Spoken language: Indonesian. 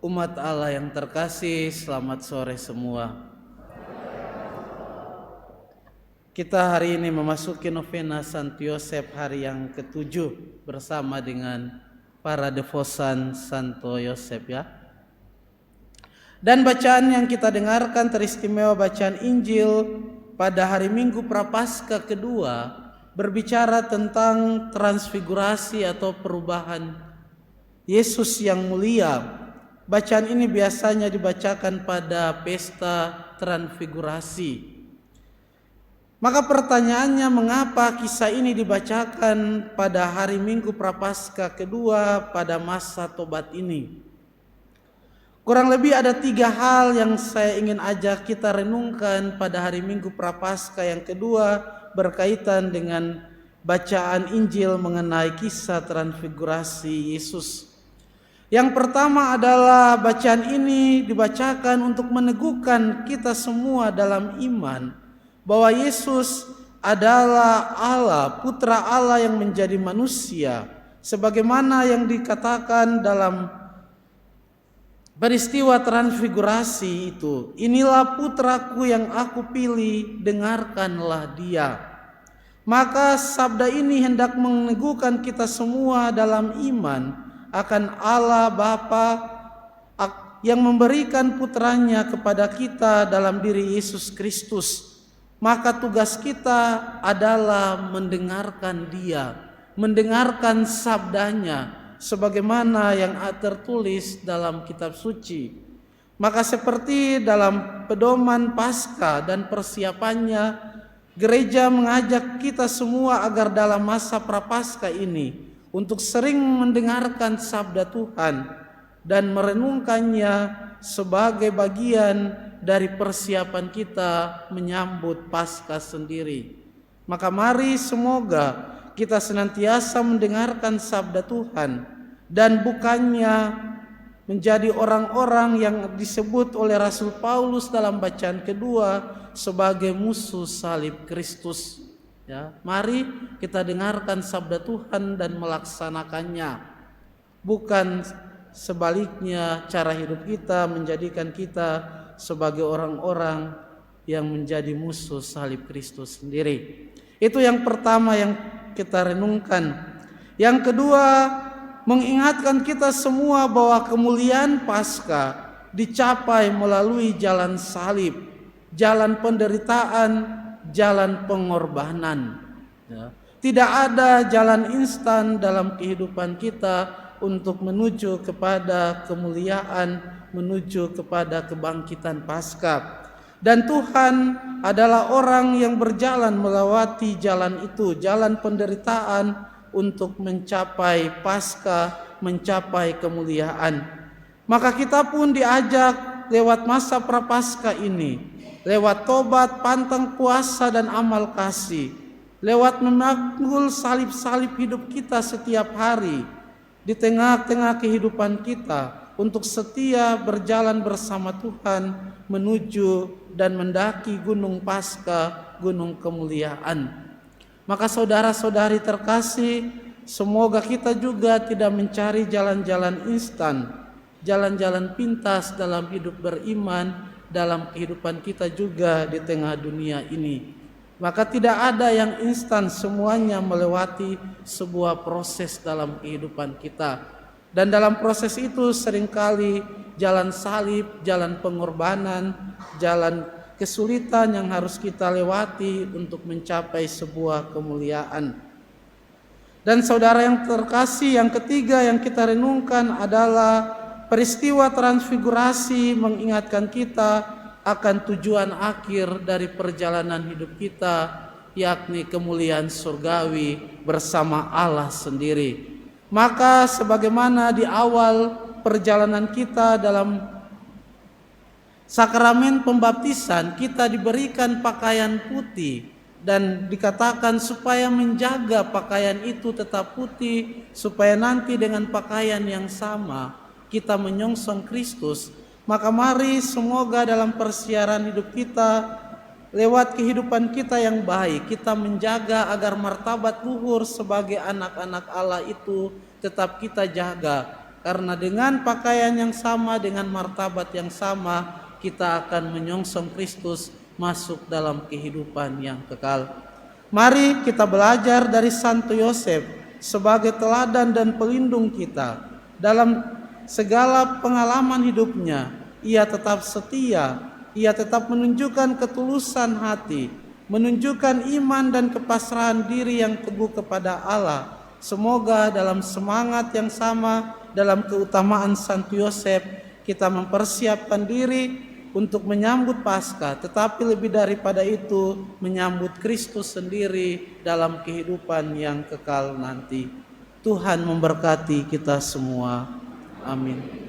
Umat Allah yang terkasih, selamat sore semua. Kita hari ini memasuki novena Santo Yosef hari yang ke-7 bersama dengan para devosan Santo Yosef ya. Dan bacaan yang kita dengarkan teristimewa bacaan Injil pada hari Minggu Prapaskah kedua berbicara tentang transfigurasi atau perubahan Yesus yang mulia. Bacaan ini biasanya dibacakan pada pesta transfigurasi. Maka pertanyaannya, mengapa kisah ini dibacakan pada hari Minggu Prapaskah kedua pada masa tobat ini? Kurang lebih ada 3 hal yang saya ingin ajak kita renungkan pada hari Minggu Prapaskah yang kedua berkaitan dengan bacaan Injil mengenai kisah transfigurasi Yesus. Yang pertama adalah bacaan ini dibacakan untuk meneguhkan kita semua dalam iman bahwa Yesus adalah Allah, Putra Allah yang menjadi manusia, sebagaimana yang dikatakan dalam peristiwa transfigurasi itu. Inilah putraku yang aku pilih, dengarkanlah dia. Maka sabda ini hendak meneguhkan kita semua dalam iman akan Allah Bapa yang memberikan putranya kepada kita dalam diri Yesus Kristus. Maka tugas kita adalah mendengarkan dia, mendengarkan sabdanya sebagaimana yang tertulis dalam kitab suci. Maka seperti dalam pedoman Paskah dan persiapannya, gereja mengajak kita semua agar dalam masa Prapaskah ini untuk sering mendengarkan sabda Tuhan dan merenungkannya sebagai bagian dari persiapan kita menyambut Paskah sendiri. Maka mari semoga kita senantiasa mendengarkan sabda Tuhan dan bukannya menjadi orang-orang yang disebut oleh Rasul Paulus dalam bacaan kedua sebagai musuh salib Kristus. Ya, mari kita dengarkan sabda Tuhan dan melaksanakannya. Bukan sebaliknya cara hidup kita menjadikan kita sebagai orang-orang yang menjadi musuh salib Kristus sendiri. Itu yang pertama yang kita renungkan. Yang kedua, mengingatkan kita semua bahwa kemuliaan Paskah dicapai melalui jalan salib, jalan penderitaan, jalan pengorbanan. Ya. Tidak ada jalan instan dalam kehidupan kita untuk menuju kepada kemuliaan, menuju kepada kebangkitan Paskah. Dan Tuhan adalah orang yang berjalan melewati jalan itu, jalan penderitaan untuk mencapai Paskah, mencapai kemuliaan. Maka kita pun diajak lewat masa Prapaskah ini, lewat tobat, pantang puasa dan amal kasih, lewat memikul salib-salib hidup kita setiap hari di tengah-tengah kehidupan kita untuk setia berjalan bersama Tuhan menuju dan mendaki gunung Paskah, gunung kemuliaan. Maka saudara-saudari terkasih, semoga kita juga tidak mencari jalan-jalan instan, jalan-jalan pintas dalam hidup beriman, dalam kehidupan kita juga di tengah dunia ini. Maka tidak ada yang instan, semuanya melewati sebuah proses dalam kehidupan kita. Dan dalam proses itu seringkali jalan salib, jalan pengorbanan, jalan kesulitan yang harus kita lewati untuk mencapai sebuah kemuliaan. Dan saudara yang terkasih, yang ketiga yang kita renungkan adalah peristiwa transfigurasi mengingatkan kita akan tujuan akhir dari perjalanan hidup kita, yakni kemuliaan surgawi bersama Allah sendiri. Maka sebagaimana di awal perjalanan kita dalam sakramen pembaptisan, kita diberikan pakaian putih dan dikatakan supaya menjaga pakaian itu tetap putih, supaya nanti dengan pakaian yang sama kita menyongsong Kristus. Maka mari semoga dalam persiaran hidup kita, lewat kehidupan kita yang baik, kita menjaga agar martabat luhur sebagai anak-anak Allah itu tetap kita jaga. Karena dengan pakaian yang sama, dengan martabat yang sama, kita akan menyongsong Kristus masuk dalam kehidupan yang kekal. Mari kita belajar dari Santo Yosef sebagai teladan dan pelindung kita. Dalam segala pengalaman hidupnya, ia tetap setia, ia tetap menunjukkan ketulusan hati, menunjukkan iman dan kepasrahan diri yang teguh kepada Allah. Semoga dalam semangat yang sama, dalam keutamaan Santo Yosef, kita mempersiapkan diri untuk menyambut Paskah, tetapi lebih daripada itu menyambut Kristus sendiri dalam kehidupan yang kekal nanti. Tuhan memberkati kita semua. Amin.